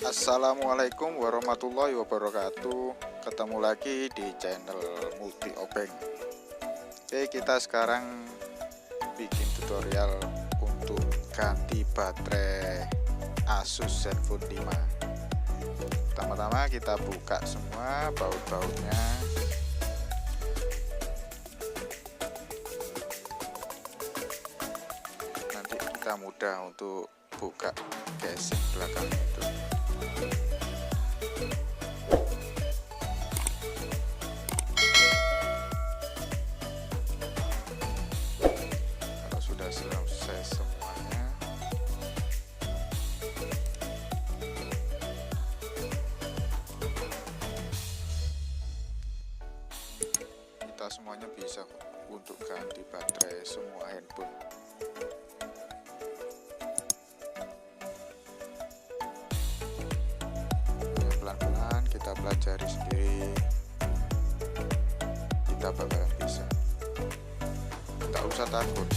Assalamualaikum warahmatullahi wabarakatuh. Ketemu lagi di channel Multi Obeng. Oke, kita sekarang bikin tutorial untuk ganti baterai Asus Zenfone 5. Pertama-tama kita buka semua baut-bautnya. Nanti kita mudah untuk buka casing belakang itu. Kalau sudah selesai semuanya, kita semuanya bisa untuk ganti baterai semua handphone. Pelan-pelan kita pelajari sendiri, kita bakalan bisa. Nggak usah takut,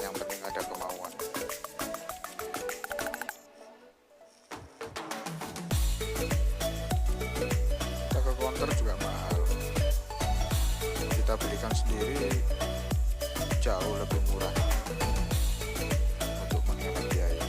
yang penting ada kemauan. Kita ke counter juga mahal, kita belikan sendiri jauh lebih murah untuk menghemat biaya.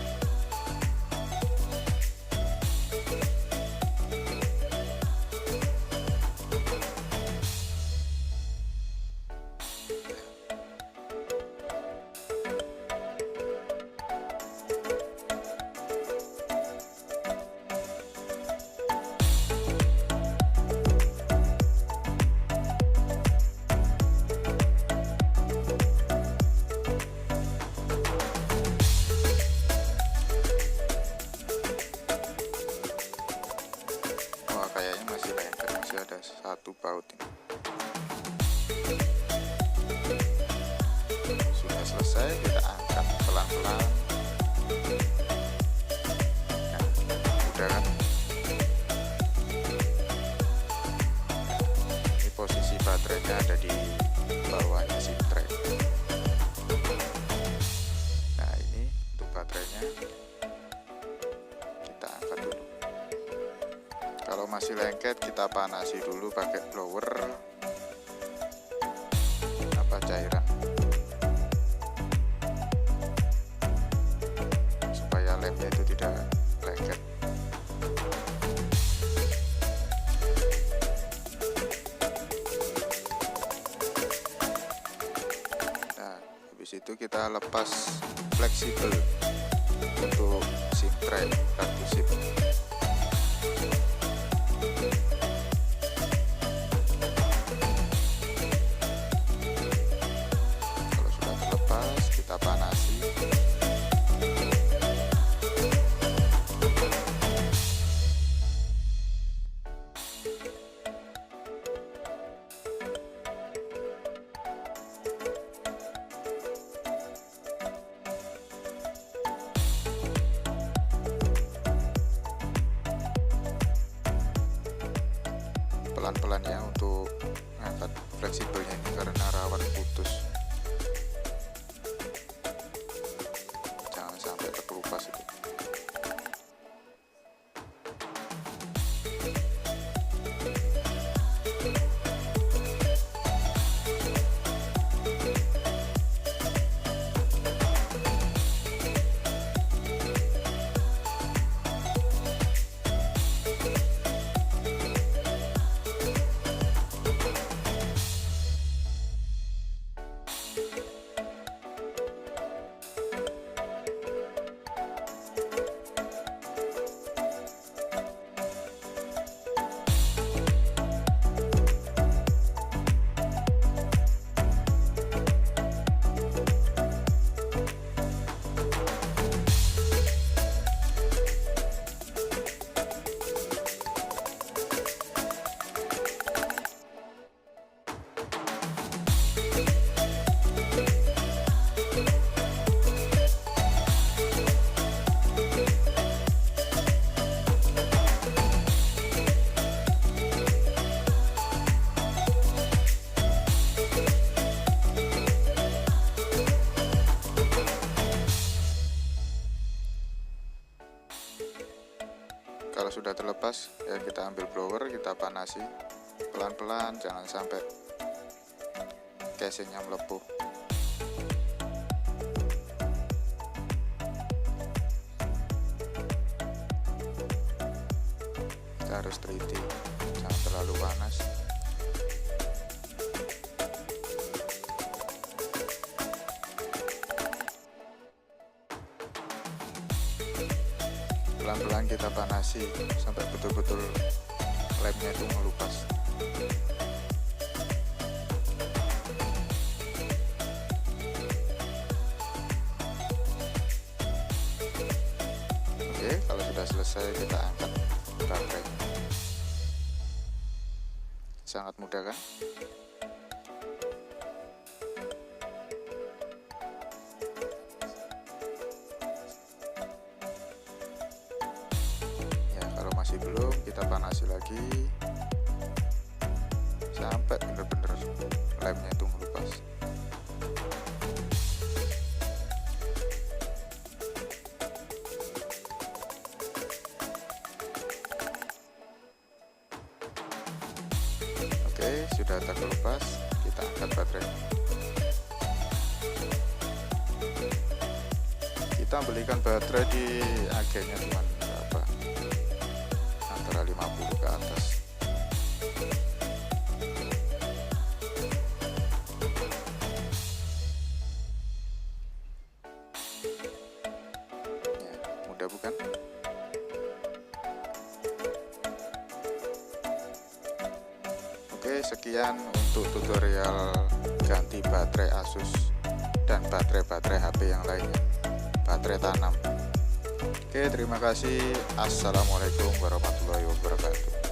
Kayaknya masih lengket, masih ada satu baut ini. Sudah selesai, kita angkat pelan-pelan. Nah, udah kan? Ini posisi baterainya ada di bawahnya si tray. Nah, ini untuk baterainya kita angkat dulu. Kalau masih lengket, kita panasi dulu pakai blower apa cairan supaya lemnya itu tidak lengket. Nah, habis itu kita lepas fleksibel untuk SIM tray kartu SIM. Pelan-pelan ya untuk ngangkat fleksibelnya ini karena rawan putus, jangan sampai terkelupas itu. sudah terlepas ya, kita ambil blower, kita panasi pelan-pelan, jangan sampai casingnya melepuh. Kita harus teliti, jangan terlalu panas. Pelan-pelan kita panasi sampai betul-betul lemnya itu melupas. Oke, kalau sudah selesai kita angkat baterai. Sangat mudah kan? Masih belum, kita panasi lagi sampai bener-bener lemnya itu melupas. Oke, sudah terlepas, kita angkat baterai. Kita belikan baterai di agennya cuma berapa? Antara 50 ke atas. Ya, mudah bukan? Oke, sekian untuk tutorial ganti baterai Asus dan baterai HP yang lainnya, baterai Tanam. Oke, terima kasih. Assalamualaikum warahmatullahi wabarakatuh.